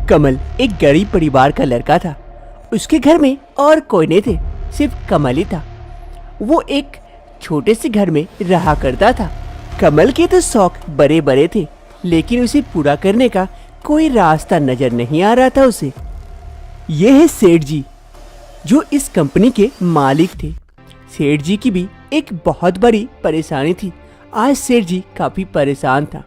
कमल एक गरीब परिवार का लड़का था। उसके घर में और कोई नहीं थे, सिर्फ कमल ही था। वो एक छोटे से घर में रहा करता था। कमल के तो शौक बड़े बड़े थे, लेकिन उसे पूरा करने का कोई रास्ता नजर नहीं आ रहा था उसे। ये है सेठ जी, जो इस कंपनी के मालिक थे। सेठ जी की भी एक बहुत बड़ी परेशानी थी। आज सेठ जी काफी परेशान था।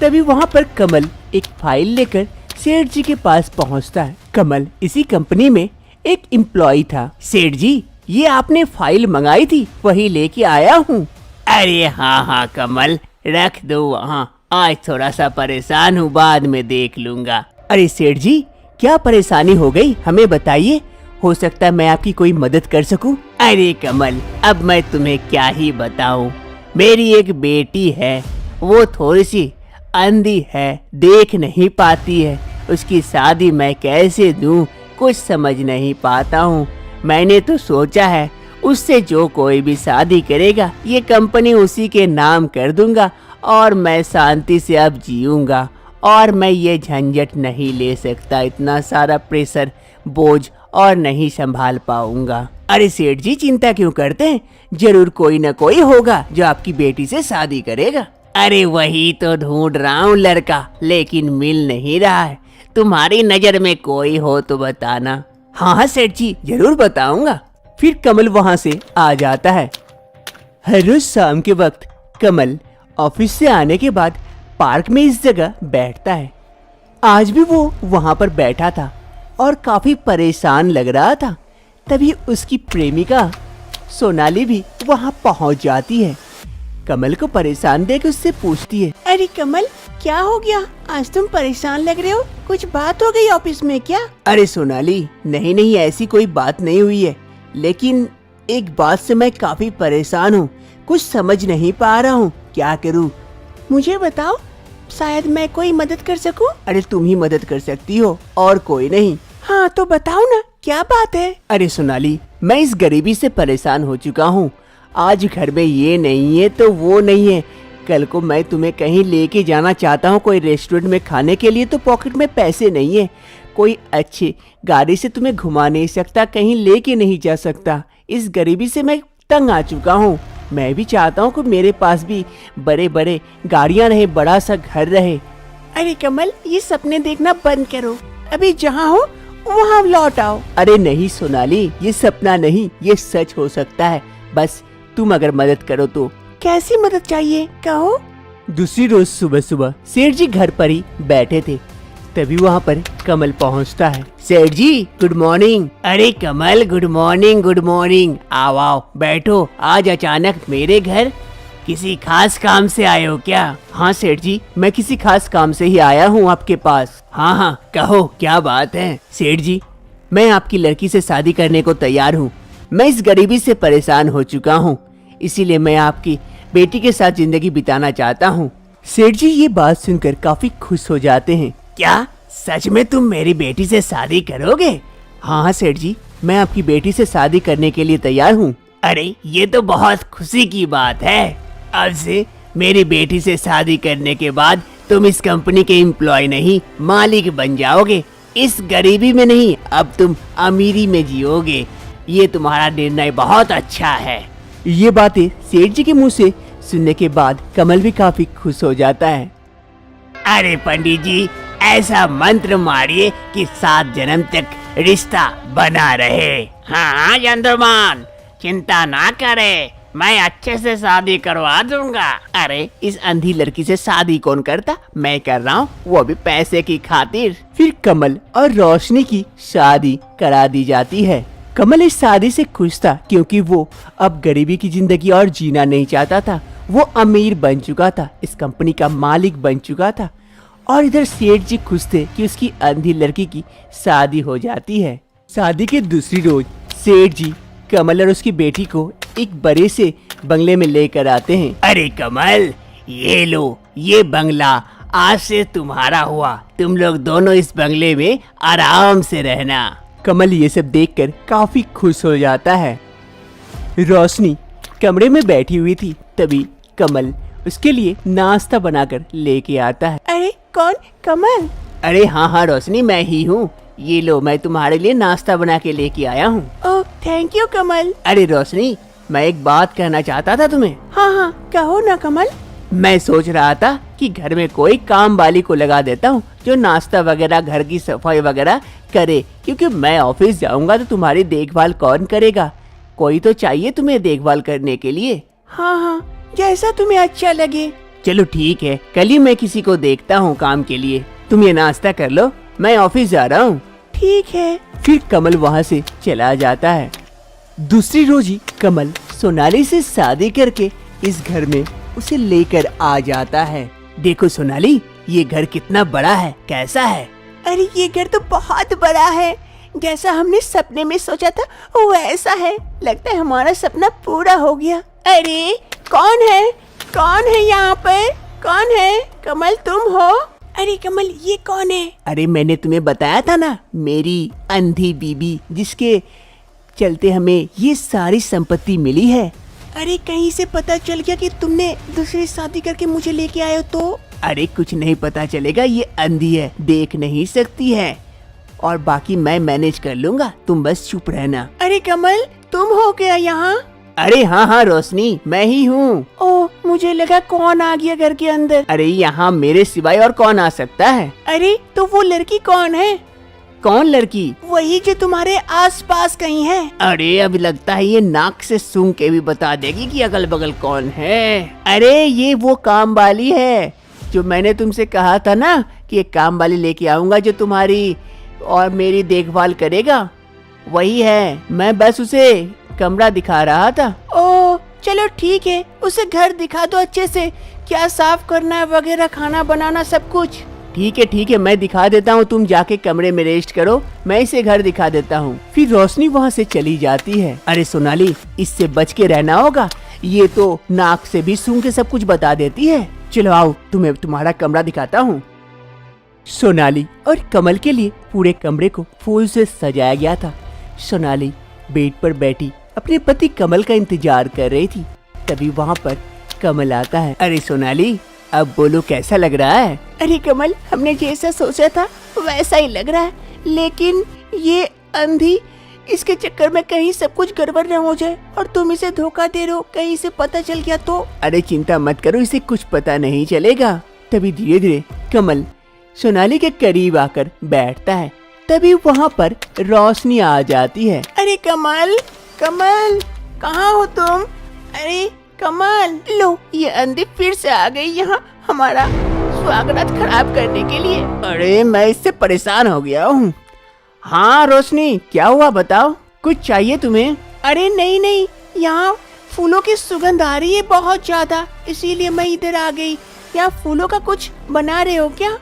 तभी वहां पर कमल एक फाइल लेकर सेठ जी के पास पहुंचता है। कमल इसी कंपनी में एक एम्प्लॉय था। सेठ जी, ये आपने फाइल मंगाई थी, वही लेके आया हूँ। अरे हाँ कमल, रख दो वहाँ। आज थोड़ा सा परेशान हूँ, बाद में देख लूंगा। अरे सेठ जी, क्या परेशानी हो गई, हमें बताइए। हो सकता है मैं आपकी कोई मदद कर सकूं। अरे कमल, अब मैं तुम्हें क्या ही बताऊं। मेरी एक बेटी है, वो थोड़ी सी अंधी है, देख नहीं पाती है। उसकी शादी मैं कैसे दूं, कुछ समझ नहीं पाता हूँ। मैंने तो सोचा है उससे जो कोई भी शादी करेगा, ये कंपनी उसी के नाम कर दूंगा और मैं शांति से अब जीऊंगा। और मैं ये झंझट नहीं ले सकता, इतना सारा प्रेशर, बोझ और नहीं संभाल पाऊंगा। अरे सेठ जी, चिंता क्यों करते हैं, जरूर कोई न कोई होगा जो आपकी बेटी से शादी करेगा। अरे वही तो ढूंढ रहा हूँ लड़का, लेकिन मिल नहीं रहा है। तुम्हारी नजर में कोई हो तो बताना। हाँ सेठ जी, जरूर बताऊंगा। फिर कमल वहाँ से आ जाता है। हर रोज शाम के वक्त कमल ऑफिस से आने के बाद पार्क में इस जगह बैठता है। आज भी वो वहाँ पर बैठा था और काफी परेशान लग रहा था। तभी उसकी प्रेमिका सोनाली भी वहाँ पहुँच जाती है। कमल को परेशान देख उससे पूछती है, अरे कमल, क्या हो गया? आज तुम परेशान लग रहे हो, कुछ बात हो गई ऑफिस में क्या? अरे सोनाली, नहीं ऐसी कोई बात नहीं हुई है, लेकिन एक बात से मैं काफी परेशान हूँ। कुछ समझ नहीं पा रहा हूँ, क्या करूँ? मुझे बताओ, शायद मैं कोई मदद कर सकूं। अरे तुम ही मदद कर सकती हो और कोई नहीं। हाँ तो बताओ ना, क्या बात है? अरे सोनाली, मैं इस गरीबी से परेशान हो चुका हूँ। आज घर में ये नहीं है तो वो नहीं है। कल को मैं तुम्हें कहीं लेके जाना चाहता हूँ, कोई रेस्टोरेंट में खाने के लिए, तो पॉकेट में पैसे नहीं है। कोई अच्छी गाड़ी से तुम्हें घुमा नहीं सकता, कहीं लेके नहीं जा सकता। इस गरीबी से मैं तंग आ चुका हूँ। मैं भी चाहता हूँ कि मेरे पास भी बड़े बड़े गाड़ियाँ रहे, बड़ा सा घर रहे। अरे कमल, ये सपने देखना बंद करो, अभी जहाँ हो वहाँ लौट आओ। अरे नहीं सोनाली, ये सपना नहीं, ये सच हो सकता है। बस तुम अगर मदद करो तो। कैसी मदद चाहिए, कहो। दूसरी रोज सुबह सुबह सेठ जी घर पर ही बैठे थे। तभी वहाँ पर कमल पहुँचता है। सेठ जी, गुड मॉर्निंग। अरे कमल, गुड मॉर्निंग गुड मॉर्निंग। आओ बैठो। आज अचानक मेरे घर, किसी खास काम से आए हो क्या? हाँ सेठ जी, मैं किसी खास काम से ही आया हूँ आपके पास। हाँ कहो, क्या बात है? सेठ जी, मैं आपकी लड़की से शादी करने को तैयार हूँ। मैं इस गरीबी से परेशान हो चुका हूँ, इसीलिए मैं आपकी बेटी के साथ जिंदगी बिताना चाहता हूँ। सेठ जी ये बात सुनकर काफी खुश हो जाते हैं। क्या सच में तुम मेरी बेटी से शादी करोगे? हाँ सेठ जी, मैं आपकी बेटी से शादी करने के लिए तैयार हूँ। अरे ये तो बहुत खुशी की बात है। अब से मेरी बेटी से शादी करने के बाद तुम इस कंपनी के एम्प्लॉय नहीं, मालिक बन जाओगे। इस गरीबी में नहीं, अब तुम अमीरी में जियोगे। ये तुम्हारा निर्णय बहुत अच्छा है। ये बातें सेठ जी के मुंह से सुनने के बाद कमल भी काफी खुश हो जाता है। अरे पंडित जी, ऐसा मंत्र मारिए कि 7 जन्म तक रिश्ता बना रहे। हाँ चंद्रमान, चिंता ना करे, मैं अच्छे से शादी करवा दूंगा। अरे इस अंधी लड़की से शादी कौन करता, मैं कर रहा हूँ, वो भी पैसे की खातिर। फिर कमल और रोशनी की शादी करा दी जाती है। कमल इस शादी से खुश था, क्योंकि वो अब गरीबी की जिंदगी और जीना नहीं चाहता था। वो अमीर बन चुका था, इस कंपनी का मालिक बन चुका था। और इधर सेठ जी खुश थे कि उसकी अंधी लड़की की शादी हो जाती है। शादी के दूसरी रोज सेठ जी कमल और उसकी बेटी को एक बड़े से बंगले में लेकर आते हैं। अरे कमल, ये लो, ये बंगला आज से तुम्हारा हुआ। तुम लोग दोनों इस बंगले में आराम से रहना। कमल ये सब देखकर काफी खुश हो जाता है। रोशनी कमरे में बैठी हुई थी, तभी कमल उसके लिए नाश्ता बनाकर लेके आता है। अरे कौन? कमल? अरे हाँ हाँ रोशनी, मैं ही हूँ। ये लो, मैं तुम्हारे लिए नाश्ता बना के लेके आया हूँ। ओह थैंक यू कमल। अरे रोशनी, मैं एक बात कहना चाहता था तुम्हें। हाँ हाँ कहो ना कमल। मैं सोच रहा था कि घर में कोई काम वाली को लगा देता हूँ जो नाश्ता वगैरह, घर की सफाई वगैरह करे, क्योंकि मैं ऑफिस जाऊंगा तो तुम्हारी देखभाल कौन करेगा? कोई तो चाहिए तुम्हें देखभाल करने के लिए। हाँ हाँ जैसा तुम्हें अच्छा लगे। चलो ठीक है, कल ही मैं किसी को देखता हूँ काम के लिए। तुम ये नाश्ता कर लो, मैं ऑफिस जा रहा हूँ। ठीक है। फिर कमल वहाँ से चला जाता है। दूसरी रोज ही कमल सोनाली से शादी करके इस घर में उसे लेकर आ जाता है। देखो सोनाली, ये घर कितना बड़ा है, कैसा है? अरे ये घर तो बहुत बड़ा है, जैसा हमने सपने में सोचा था वैसा है। लगता है हमारा सपना पूरा हो गया। अरे कौन है? कौन है यहाँ पर? कौन है? कमल तुम हो? अरे कमल ये कौन है? अरे मैंने तुम्हें बताया था ना, मेरी अंधी बीबी, जिसके चलते हमें ये सारी संपत्ति मिली है। अरे कहीं से पता चल गया कि तुमने दूसरी शादी करके मुझे लेके आए हो तो? अरे कुछ नहीं पता चलेगा, ये अंधी है, देख नहीं सकती है, और बाकी मैं मैनेज कर लूँगा, तुम बस चुप रहना। अरे कमल तुम हो क्या यहाँ? अरे हाँ हाँ रोशनी, मैं ही हूँ। ओह मुझे लगा कौन आ गया घर के अंदर। अरे यहाँ मेरे सिवाय और कौन आ सकता है? अरे तो वो लड़की कौन है? कौन लड़की? वही जो तुम्हारे आसपास कहीं है। अरे अब लगता है ये नाक से सूंघ के भी बता देगी कि अगल बगल कौन है। अरे ये वो काम वाली है जो मैंने तुमसे कहा था ना कि एक काम वाली लेके आऊंगा जो तुम्हारी और मेरी देखभाल करेगा, वही है। मैं बस उसे कमरा दिखा रहा था। ओह चलो ठीक है, उसे घर दिखा दो अच्छे से, क्या साफ करना है वगैरह, खाना बनाना सब कुछ। ठीक है, मैं दिखा देता हूँ, तुम जाके कमरे में रेस्ट करो, मैं इसे घर दिखा देता हूँ। फिर रोशनी वहाँ से चली जाती है। अरे सोनाली, इससे बच के रहना होगा, ये तो नाक से भी सूंघ के सब कुछ बता देती है। चलो आओ, तुम्हें तुम्हारा कमरा दिखाता हूँ। सोनाली और कमल के लिए पूरे कमरे को फूल से सजाया गया था। सोनाली बेड पर बैठी अपने पति कमल का इंतजार कर रही थी। तभी वहाँ पर कमल आता है। अरे सोनाली, अब बोलो कैसा लग रहा है? अरे कमल, हमने जैसा सोचा था वैसा ही लग रहा है, लेकिन ये अंधी, इसके चक्कर में कहीं सब कुछ गड़बड़ न हो जाए और तुम इसे धोखा दे रहे हो, कहीं इसे पता चल गया तो? अरे चिंता मत करो, इसे कुछ पता नहीं चलेगा। तभी धीरे धीरे कमल सोनाली के करीब आकर बैठता है। तभी वहाँ पर रोशनी आ जाती है। अरे कमल, कमल कहाँ हो तुम? अरे कमल, लो ये अंधी फिर से आ गई यहाँ हमारा स्वागत खराब करने के लिए। अरे मैं इससे परेशान हो गया हूँ। हाँ रोशनी, क्या हुआ बताओ, कुछ चाहिए तुम्हें? अरे नहीं नहीं, यहाँ फूलों की सुगंध आ रही है बहुत ज्यादा, इसीलिए मैं इधर आ गई। यहाँ फूलों का कुछ बना रहे हो क्या?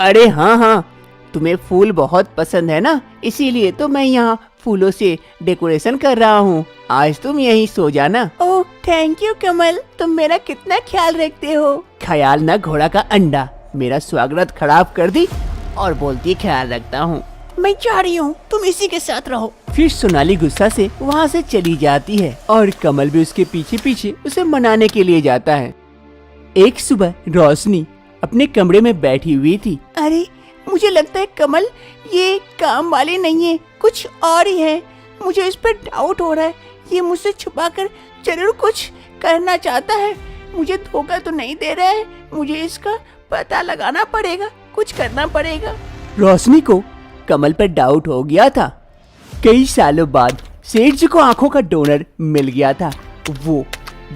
अरे हाँ, तुम्हें फूल बहुत पसंद है ना, इसीलिए तो मैं यहाँ फूलों से डेकोरेशन कर रहा हूँ। आज तुम यहीं सो जाना। ओह थैंक यू कमल, तुम मेरा कितना ख्याल रखते हो। ख्याल ना घोड़ा का अंडा, मेरा स्वागत खराब कर दी और बोलती ख्याल रखता हूँ। मैं जा रही हूँ, तुम इसी के साथ रहो। फिर सोनाली गुस्सा से वहाँ से चली जाती है और कमल भी उसके पीछे पीछे उसे मनाने के लिए जाता है। एक सुबह रोशनी अपने कमरे में बैठी हुई थी। अरे मुझे लगता है कमल ये काम वाले नहीं है, कुछ और ही है। मुझे इस पर डाउट हो रहा है, ये मुझसे छुपाकर जरूर कुछ करना चाहता है। मुझे धोखा तो नहीं दे रहा है, मुझे इसका पता लगाना पड़ेगा, कुछ करना पड़ेगा। रोशनी को कमल पर डाउट हो गया था। कई सालों बाद सेठ जी को आंखों का डोनर मिल गया था। वो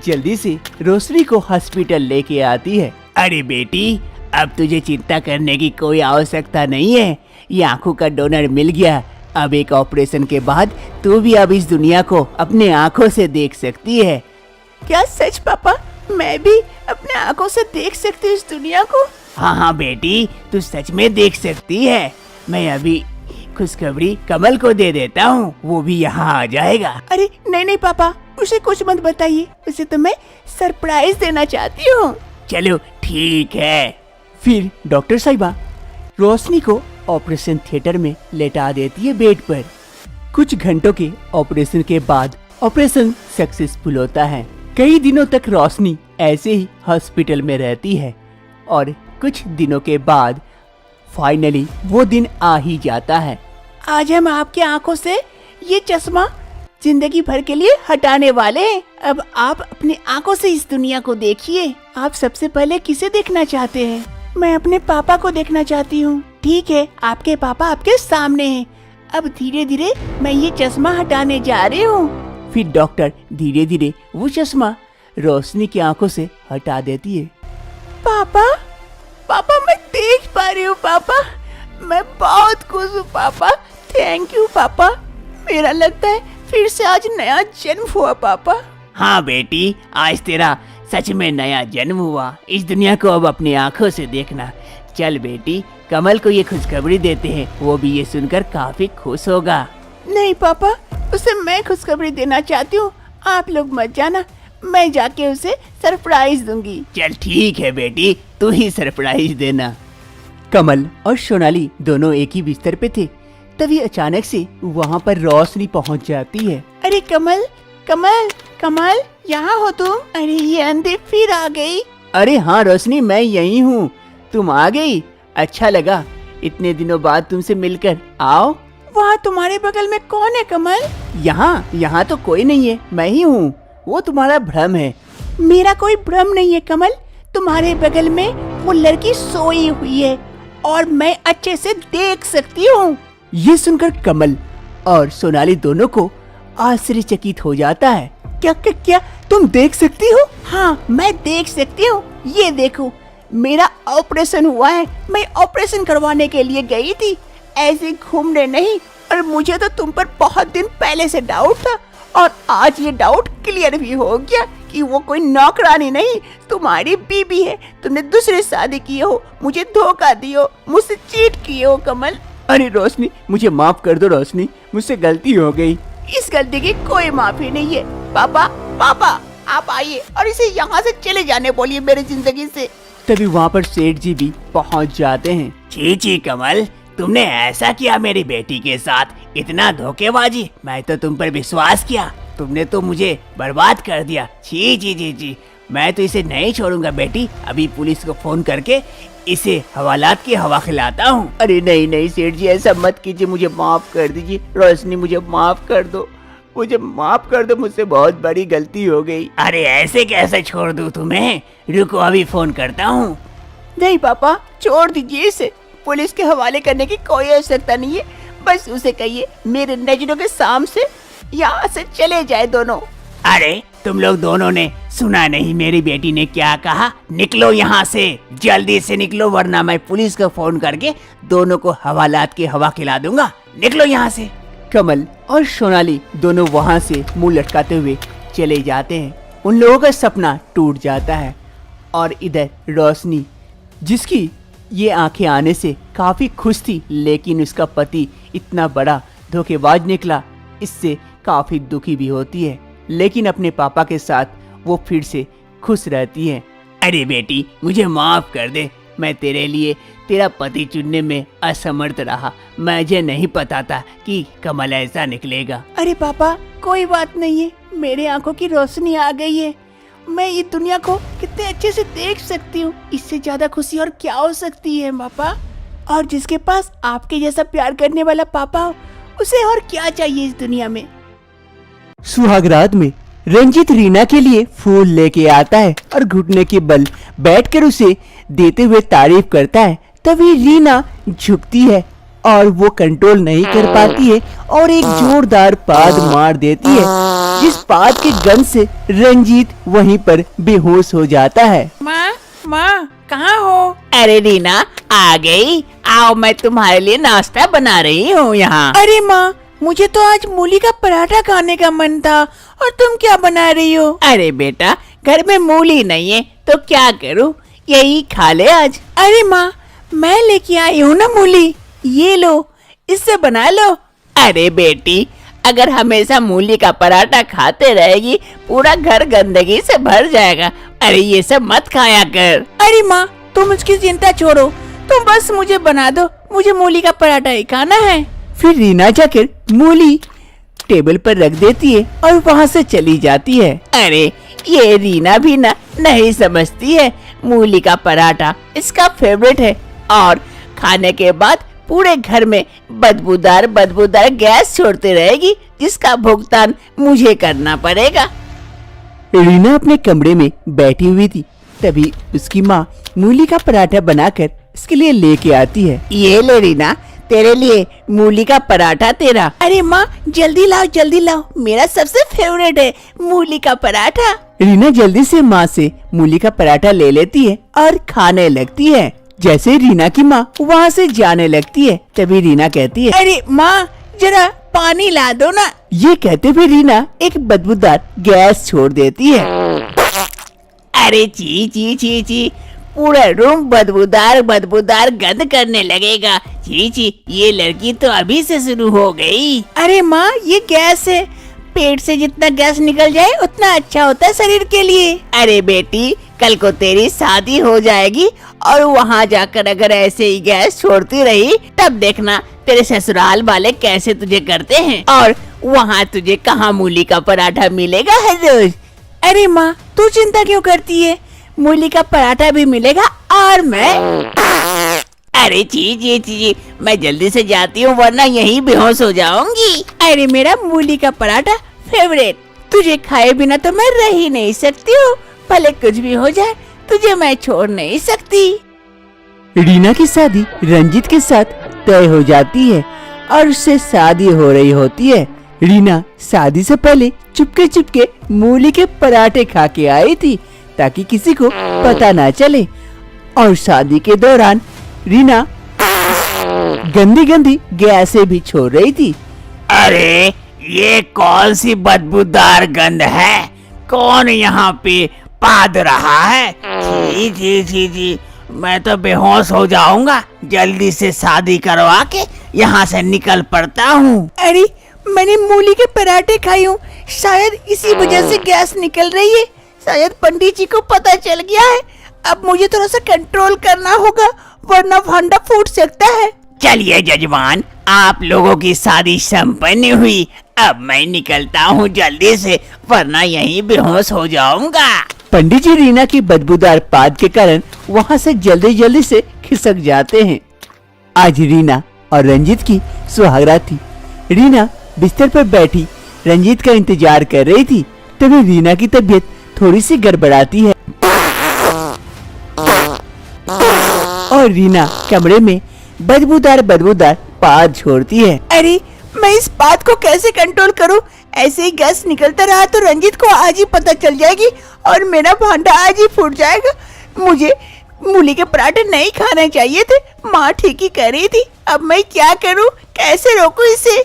जल्दी से रोशनी को हॉस्पिटल लेके आती है। अरे बेटी, अब तुझे चिंता करने की कोई आवश्यकता नहीं है, ये आंखों का डोनर मिल गया। अब एक ऑपरेशन के बाद तू भी अब इस दुनिया को अपने आंखों से देख सकती है। क्या सच पापा? मैं भी अपने आंखों से देख सकती हूँ इस दुनिया को? हाँ बेटी, तू सच में देख सकती है। मैं अभी खुशखबरी कमल को दे देता हूँ, वो भी यहाँ आ जाएगा। अरे नहीं पापा, उसे कुछ मत बताइए, उसे तो मैं सरप्राइज देना चाहती हूँ। चलो ठीक है। फिर डॉक्टर साहिबा रोशनी को ऑपरेशन थिएटर में लेटा देती है बेड पर। कुछ घंटों के ऑपरेशन के बाद ऑपरेशन सक्सेसफुल होता है। कई दिनों तक रोशनी ऐसे ही हॉस्पिटल में रहती है और कुछ दिनों के बाद फाइनली वो दिन आ ही जाता है। आज हम आपकी आंखों से ये चश्मा जिंदगी भर के लिए हटाने वाले हैं। अब आप अपनी आंखों से इस दुनिया को देखिए। आप सबसे पहले किसे देखना चाहते हैं? मैं अपने पापा को देखना चाहती हूँ। ठीक है, आपके पापा आपके सामने हैं। अब धीरे धीरे मैं ये चश्मा हटाने जा रही हूँ। फिर डॉक्टर धीरे धीरे वो चश्मा रोशनी की आंखों से हटा देती है। पापा, पापा मैं देख पा रही हूँ पापा। मैं बहुत खुश हूँ पापा। थैंक यू पापा। मेरा लगता है फिर से आज नया जन्म हुआ पापा। हाँ बेटी, आज तेरा सच में नया जन्म हुआ। इस दुनिया को अब अपनी आंखों से देखना। चल बेटी, कमल को ये खुशखबरी देते हैं, वो भी ये सुनकर काफी खुश होगा। नहीं पापा, उसे मैं खुशखबरी देना चाहती हूँ। आप लोग मत जाना, मैं जाके उसे सरप्राइज दूंगी। चल ठीक है बेटी, तू ही सरप्राइज देना। कमल और सोनाली दोनों एक ही बिस्तर पे थे। तभी अचानक से वहाँ पर रोशनी पहुँच जाती है। अरे कमल, कमल, कमल, यहाँ हो तुम? अरे ये अंधे फिर आ गई। अरे हाँ रोशनी, मैं यही हूँ। तुम आ गई, अच्छा लगा इतने दिनों बाद तुमसे मिलकर। आओ। वहाँ तुम्हारे बगल में कौन है कमल? यहाँ तो कोई नहीं है, मैं ही हूँ। वो तुम्हारा भ्रम है। मेरा कोई भ्रम नहीं है कमल। तुम्हारे बगल में वो लड़की सोई हुई है और मैं अच्छे से देख सकती हूँ। ये सुनकर कमल और सोनाली दोनों को आश्चर्यचकित हो जाता है। क्या क्या क्या तुम देख सकती हो? हाँ, मैं देख सकती हूँ। ये देखो, मेरा ऑपरेशन हुआ है। मैं ऑपरेशन करवाने के लिए गई थी, ऐसे घूमने नहीं। और मुझे तो तुम पर बहुत दिन पहले से डाउट था और आज ये डाउट क्लियर भी हो गया कि वो कोई नौकरानी नहीं, तुम्हारी बीबी है। तुमने दूसरी शादी की हो, मुझे धोखा दियो, मुझसे चीट किए हो कमल। अरे रोशनी, मुझे माफ कर दो रोशनी, मुझसे गलती हो गई। इस गलती की कोई माफी नहीं है। पापा, पापा आप आइए और इसे यहाँ से चले जाने बोलिए मेरी जिंदगी से। तभी वहाँ पर सेठ जी भी पहुँच जाते हैं। छी कमल, तुमने ऐसा किया मेरी बेटी के साथ? इतना धोखेबाजी! मैं तो तुम पर विश्वास किया, तुमने तो मुझे बर्बाद कर दिया। छी, मैं तो इसे नहीं छोड़ूंगा बेटी। अभी पुलिस को फोन करके इसे हवालात की हवा खिलाता हूँ। अरे नहीं सेठ जी, ऐसा मत कीजिए, मुझे माफ कर दीजिए। रोशनी, मुझे माफ कर दो, मुझे माफ कर दो, मुझसे बहुत बड़ी गलती हो गई। अरे ऐसे कैसे छोड़ दूँ तुम्हें? रुको, अभी फोन करता हूँ। नहीं पापा, छोड़ दीजिए इसे। पुलिस के हवाले करने की कोई आवश्यकता नहीं है। बस उसे कहिए मेरे नजरों के सामने से यहाँ से चले जाए दोनों। अरे तुम लोग दोनों ने सुना नहीं मेरी बेटी ने क्या कहा? निकलो यहाँ से, जल्दी से निकलो, वरना मैं पुलिस को फोन करके दोनों को हवालात की हवा खिला दूंगा। निकलो यहाँ से। कमल और सोनाली दोनों वहाँ से मुंह लटकाते हुए चले जाते हैं। उन लोगों का सपना टूट जाता है और इधर रोशनी, जिसकी ये आंखें आने से काफी खुश थी, लेकिन उसका पति इतना बड़ा धोखेबाज निकला, इससे काफी दुखी भी होती है। लेकिन अपने पापा के साथ वो फिर से खुश रहती है। अरे बेटी, मुझे माफ कर दे, मैं तेरे लिए तेरा पति चुनने में असमर्थ रहा। मुझे नहीं पता था कि कमल ऐसा निकलेगा। अरे पापा, कोई बात नहीं है, मेरे आंखों की रोशनी आ गई है। मैं ये दुनिया को कितने अच्छे से देख सकती हूँ। इससे ज्यादा खुशी और क्या हो सकती है पापा? और जिसके पास आपके जैसा प्यार करने वाला पापा हो, उसे और क्या चाहिए इस दुनिया में? सुहागरात में रंजीत रीना के लिए फूल लेके आता है और घुटने के बल बैठकर उसे देते हुए तारीफ करता है। तभी रीना झुकती है और वो कंट्रोल नहीं कर पाती है और एक जोरदार पाद मार देती है, जिस पाद के गंध से रंजीत वहीं पर बेहोश हो जाता है। माँ कहाँ हो? अरे रीना आ गई, आओ, मैं तुम्हारे लिए नाश्ता बना रही हूँ यहाँ। अरे माँ, मुझे तो आज मूली का पराठा खाने का मन था और तुम क्या बना रही हो? अरे बेटा, घर में मूली नहीं है तो क्या करूँ, यही खा ले आज। अरे माँ, मैं लेके आई हूँ ना मूली, ये लो, इससे बना लो। अरे बेटी, अगर हमेशा मूली का पराठा खाते रहेगी, पूरा घर गंदगी से भर जाएगा। अरे ये सब मत खाया कर। अरे माँ, तुम उसकी चिंता छोड़ो, तुम बस मुझे बना दो, मुझे मूली का पराठा ही खाना है। फिर रीना जाकर मूली टेबल पर रख देती है और वहाँ से चली जाती है। अरे ये रीना भी ना नहीं समझती है, मूली का पराठा इसका फेवरेट है और खाने के बाद पूरे घर में बदबूदार बदबूदार गैस छोड़ती रहेगी, जिसका भुगतान मुझे करना पड़ेगा। रीना अपने कमरे में बैठी हुई थी। तभी उसकी माँ मूली का पराठा बनाकर इसके लिए लेके आती है। ये ले रीना, तेरे लिए मूली का पराठा तेरा। अरे माँ जल्दी लाओ, मेरा सबसे फेवरेट है मूली का पराठा। रीना जल्दी से माँ से मूली का पराठा ले लेती है और खाने लगती है। जैसे रीना की माँ वहाँ से जाने लगती है, तभी रीना कहती है, अरे माँ जरा पानी ला दो ना। ये कहते हुए रीना एक बदबूदार गैस छोड़ देती है। अरे ची ची ची ची, पूरा रूम बदबूदार बदबूदार गंद करने लगेगा। ची ची, ये लड़की तो अभी से शुरू हो गई। अरे माँ ये गैस है, पेट से जितना गैस निकल जाए उतना अच्छा होता है शरीर के लिए। अरे बेटी, कल को तेरी शादी हो जाएगी और वहाँ जाकर अगर ऐसे ही गैस छोड़ती रही, तब देखना तेरे ससुराल वाले कैसे तुझे करते हैं, और वहाँ तुझे कहाँ मूली का पराठा मिलेगा हर रोज। अरे माँ तू चिंता क्यों करती है, मूली का पराठा भी मिलेगा और मैं। अरे ची ची ची, मैं जल्दी से जाती हूँ वरना यहीं बेहोश हो जाऊंगी। अरे मेरा मूली का पराठा फेवरेट, तुझे खाए बिना तो मैं रह ही नहीं सकती हूँ। भले कुछ भी हो जाए तुझे मैं छोड़ नहीं सकती। रीना की शादी रंजीत के साथ तय हो जाती है और उससे शादी हो रही होती है। रीना शादी से पहले चुपके चुपके मूली के पराठे खा के आई थी ताकि किसी को पता ना चले, और शादी के दौरान रीना गंदी गंदी गैसें भी छोड़ रही थी। अरे ये कौन सी बदबूदार गंध है, कौन यहाँ पे पाद रहा है। छी छी छी छी, मैं तो बेहोश हो जाऊंगा। जल्दी से शादी करवा के यहाँ से निकल पड़ता हूँ। अरे मैंने मूली के पराठे खाई हूँ, शायद इसी वजह से गैस निकल रही है। शायद पंडित जी को पता चल गया है। अब मुझे थोड़ा सा कंट्रोल करना होगा वरना भांडा फूट सकता है। चलिए जजमान, आप लोगों की शादी संपन्न हुई। अब मैं निकलता हूँ जल्दी से, वरना यहीं बेहोश हो जाऊंगा। पंडित जी रीना की बदबूदार पाद के कारण वहाँ से जल्दी जल्दी से खिसक जाते हैं। आज रीना और रंजीत की सुहागरात थी। रीना बिस्तर पर बैठी रंजीत का इंतजार कर रही थी। तभी रीना की तबीयत थोड़ी सी गड़बड़ाती है और रीना कमरे में बदबूदार बदबूदार पाद छोड़ती है। अरे मैं इस बात को कैसे कंट्रोल करूं? ऐसे ही गैस निकलता रहा तो रंजीत को आज ही पता चल जाएगी और मेरा भांडा आज ही फूट जाएगा। मुझे मूली के पराठे नहीं खाने चाहिए थे, माँ ठीक ही कह रही थी। अब मैं क्या करूं, कैसे रोकूं इसे?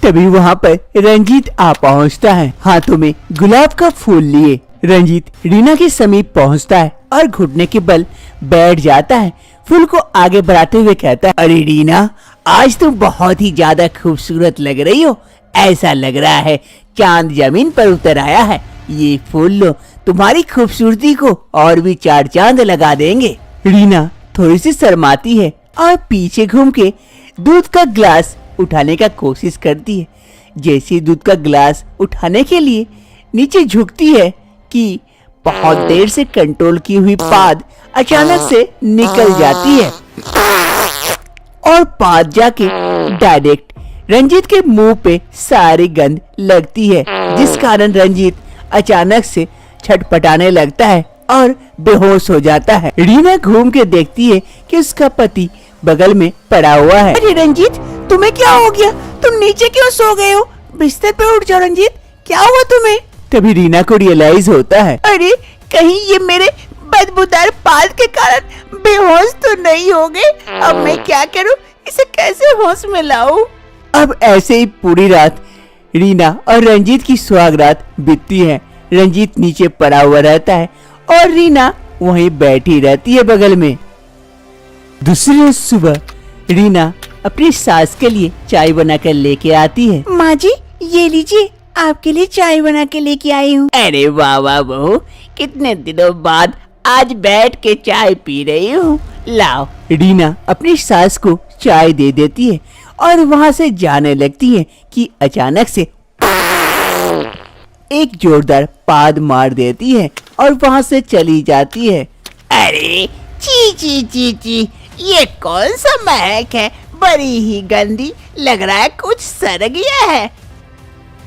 तभी वहाँ पर रंजीत आ पहुँचता है, हाथों में गुलाब का फूल लिए। रंजीत रीना के समीप पहुँचता है और घुटने के बल बैठ जाता है। फूल को आगे बढ़ाते हुए कहता है, अरे रीना, आज तुम बहुत ही ज्यादा खूबसूरत लग रही हो। ऐसा लग रहा है चांद जमीन पर उतर आया है। ये फूल लो, तुम्हारी खूबसूरती को और भी चार चांद लगा देंगे। रीना थोड़ी सी शर्माती है और पीछे घूम के दूध का ग्लास उठाने का कोशिश करती है। जैसे दूध का ग्लास उठाने के लिए नीचे झुकती है कि बहुत देर से कंट्रोल की हुई पाद अचानक से निकल जाती है और पाद जाके डायरेक्ट रंजीत के मुंह पे सारी गंध लगती है, जिस कारण रंजीत अचानक से छटपटाने लगता है और बेहोश हो जाता है। रीना घूम के देखती है कि उसका पति बगल में पड़ा हुआ है। अरे रंजीत, तुम्हें क्या हो गया? तुम नीचे क्यों सो गए हो? बिस्तर पे उठ जाओ रंजीत, क्या हुआ तुम्हें? तभी रीना को रियलाइज होता है, अरे कहीं ये मेरे बदबूदार पाद के कारण बेहोश तो नहीं हो गए? अब मैं क्या करूं, इसे कैसे होश में लाऊं? अब ऐसे ही पूरी रात रीना और रंजीत की सुहागरात बीतती है। रंजीत नीचे पड़ा हुआ रहता है और रीना वहीं बैठी रहती है बगल में। दूसरी रोज सुबह रीना अपनी सास के लिए चाय बनाकर लेके आती है। माँ जी ये लीजिए, आपके लिए चाय बना के लेके आई हूँ। अरे वाह वाह बहू, कितने दिनों बाद आज बैठ के चाय पी रही हूँ। लाओ। रीना अपनी सास को चाय दे देती है और वहाँ से जाने लगती है कि अचानक से एक जोरदार पाद मार देती है और वहाँ से चली जाती है। अरे ची ची ची ची, ये कौन सा महक है? बड़ी ही गंदी लग रहा है, कुछ सड़ गया है।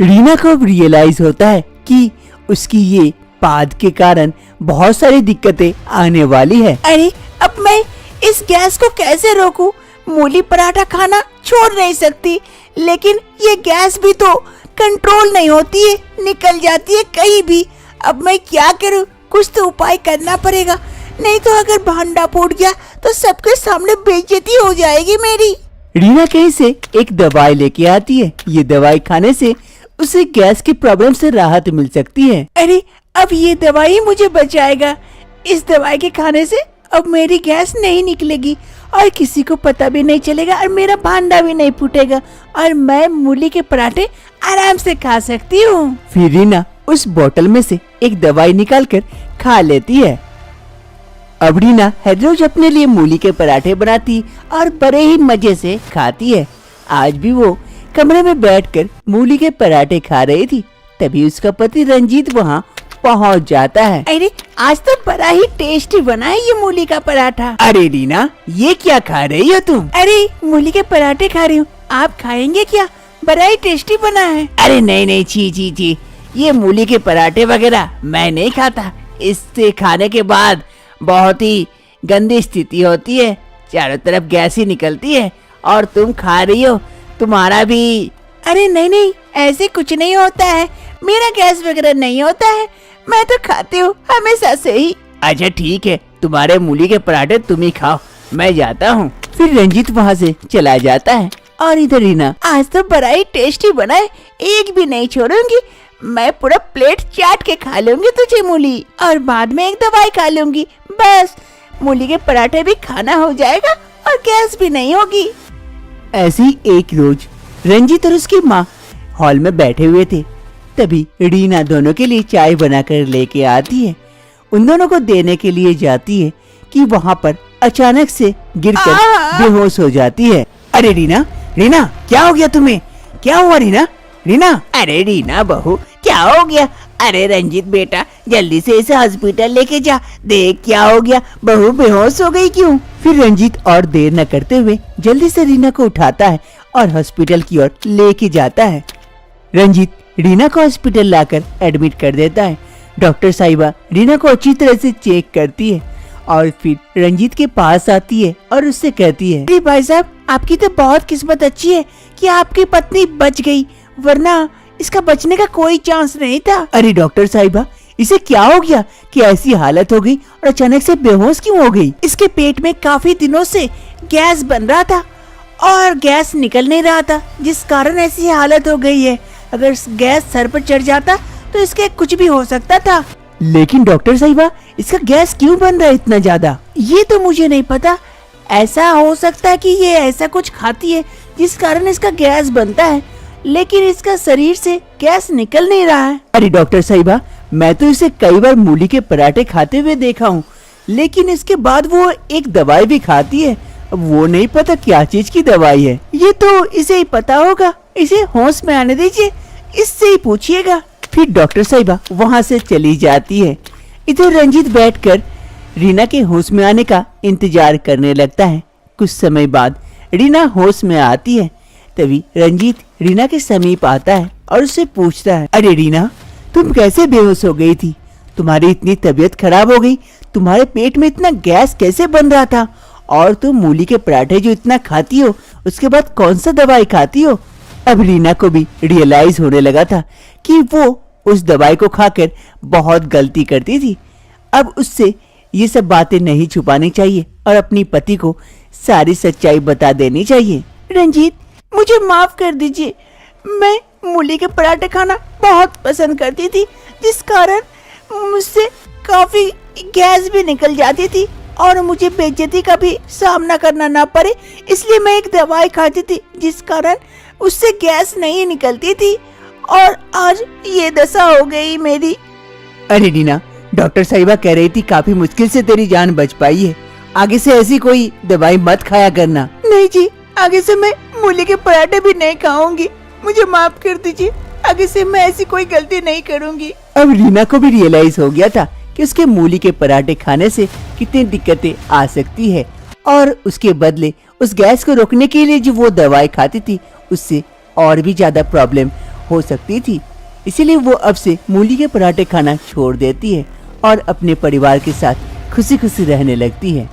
रीना को अब रियलाइज होता है कि उसकी ये पाद के कारण बहुत सारी दिक्कतें आने वाली है। अरे अब मैं इस गैस को कैसे रोकूं? मूली पराठा खाना छोड़ नहीं सकती, लेकिन ये गैस भी तो कंट्रोल नहीं होती है, निकल जाती है कहीं भी। अब मैं क्या करूं? कुछ तो उपाय करना पड़ेगा, नहीं तो अगर भांडा फूट गया तो सबके सामने बेइज्जती हो जाएगी मेरी। रीना कहीं से एक दवाई लेके आती है। ये दवाई खाने से उसे गैस की प्रॉब्लम से राहत मिल सकती है। अरे अब ये दवाई मुझे बचाएगा। इस दवाई के खाने से अब मेरी गैस नहीं निकलेगी और किसी को पता भी नहीं चलेगा और मेरा भांडा भी नहीं फूटेगा और मैं मूली के पराठे आराम से खा सकती हूँ। फिर रीना उस बोतल में से एक दवाई निकालकर खा लेती है। अब रीना हर रोज अपने लिए मूली के पराठे बनाती और बड़े ही मजे से खाती है। आज भी वो कमरे में बैठकर मूली के पराठे खा रही थी, तभी उसका पति रंजीत वहाँ पहुँच जाता है। अरे आज तो बड़ा ही टेस्टी बना है ये मूली का पराठा। अरे रीना, ये क्या खा रही हो तुम? अरे मूली के पराठे खा रही हूँ, आप खाएंगे क्या? बड़ा ही टेस्टी बना है। अरे नहीं नहीं, छी छी छी, ये मूली के पराठे वगैरह मैं नहीं खाता। इससे खाने के बाद बहुत ही गंदी स्थिति होती है, चारों तरफ गैस ही निकलती है और तुम खा रही हो, तुम्हारा भी। अरे नहीं नहीं, ऐसे कुछ नहीं होता है, मेरा गैस वगैरह नहीं होता है, मैं तो खाती हूँ हमेशा से ही। अच्छा ठीक है, तुम्हारे मूली के पराठे तुम ही खाओ, मैं जाता हूँ। फिर रंजीत वहाँ से चला जाता है और इधर रीना, आज तो बड़ा ही टेस्टी बना है, एक भी नहीं छोड़ूंगी, मैं पूरा प्लेट चाट के खा लूंगी तुझे मूली और बाद में एक दवाई खा लूंगी, बस मूली के पराठे भी खाना हो जाएगा और गैस भी नहीं होगी। ऐसी एक रोज रंजीत और उसकी माँ हॉल में बैठे हुए थे, तभी रीना दोनों के लिए चाय बनाकर लेके आती है। उन दोनों को देने के लिए जाती है कि वहाँ पर अचानक से गिरकर बेहोश हो जाती है। अरे रीना, रीना क्या हो गया तुम्हें? क्या हुआ रीना? रीना, अरे रीना बहू, क्या हो गया? अरे रंजीत बेटा, जल्दी से इसे हॉस्पिटल लेके जा, देख क्या हो गया, बहू बेहोश हो गई क्यों? फिर रंजीत और देर न करते हुए जल्दी से रीना को उठाता है और हॉस्पिटल की ओर लेके जाता है। रंजीत रीना को हॉस्पिटल लाकर एडमिट कर देता है। डॉक्टर साहिबा रीना को अच्छी तरह से चेक करती है और फिर रंजीत के पास आती है और उससे कहती है, अरे भाई साहब, आपकी तो बहुत किस्मत अच्छी है कि आपकी पत्नी बच गई, वरना इसका बचने का कोई चांस नहीं था। अरे डॉक्टर साहिबा, इसे क्या हो गया कि ऐसी हालत हो गई और अचानक से बेहोश क्यों हो गई? इसके पेट में काफी दिनों से गैस बन रहा था और गैस निकल नहीं रहा था, जिस कारण ऐसी हालत हो गई है। अगर गैस सर पर चढ़ जाता तो इसके कुछ भी हो सकता था। लेकिन डॉक्टर साहिबा, इसका गैस क्यों बन रहा है इतना ज्यादा? ये तो मुझे नहीं पता, ऐसा हो सकता है कि ये ऐसा कुछ खाती है जिस कारण इसका गैस बनता है, लेकिन इसका शरीर से गैस निकल नहीं रहा है। अरे डॉक्टर साहिबा, मैं तो इसे कई बार मूली के पराठे खाते हुए देखा हूँ, लेकिन इसके बाद वो एक दवाई भी खाती है। अब वो नहीं पता क्या चीज की दवाई है। ये तो इसे ही पता होगा, इसे होश में आने दीजिए, इससे ही पूछिएगा। फिर डॉक्टर साहिबा वहाँ से चली जाती है। इधर रंजीत बैठकर रीना के होश में आने का इंतजार करने लगता है। कुछ समय बाद रीना होश में आती है, तभी रंजीत रीना के समीप आता है और उससे पूछता है, अरे रीना, तुम कैसे बेहोश हो गई थी? तुम्हारी इतनी तबीयत खराब हो गई, तुम्हारे पेट में इतना गैस कैसे बन रहा था? और तुम मूली के पराठे जो इतना खाती हो, उसके बाद कौन सा दवाई खाती हो? अब रीना को भी रियलाइज होने लगा था कि वो उस दवाई को खाकर बहुत गलती करती थी। अब उससे ये सब बातें नहीं छुपानी चाहिए और अपनी पति को सारी सच्चाई बता देनी चाहिए। रंजीत, मुझे माफ कर दीजिए, मैं मूली के पराठे खाना बहुत पसंद करती थी, जिस कारण मुझसे काफी गैस भी निकल जाती थी और मुझे बेइज्जती का भी सामना करना ना पड़े, इसलिए मैं एक दवाई खाती थी जिस कारण उससे गैस नहीं निकलती थी और आज ये दशा हो गई मेरी। अरे रीना, डॉक्टर साहिबा कह रही थी काफी मुश्किल से तेरी जान बच पाई है, आगे से ऐसी कोई दवाई मत खाया करना। नहीं जी, आगे से मैं मूली के पराठे भी नहीं खाऊंगी, मुझे माफ कर दीजिए, आगे से मैं ऐसी कोई गलती नहीं करूंगी। अब रीना को भी रियलाइज हो गया था कि उसके मूली के पराठे खाने से कितनी दिक्कतें आ सकती है और उसके बदले उस गैस को रोकने के लिए जो वो दवाई खाती थी उससे और भी ज्यादा प्रॉब्लम हो सकती थी। इसीलिए वो अब से मूली के पराठे खाना छोड़ देती है और अपने परिवार के साथ खुशी खुशी रहने लगती है।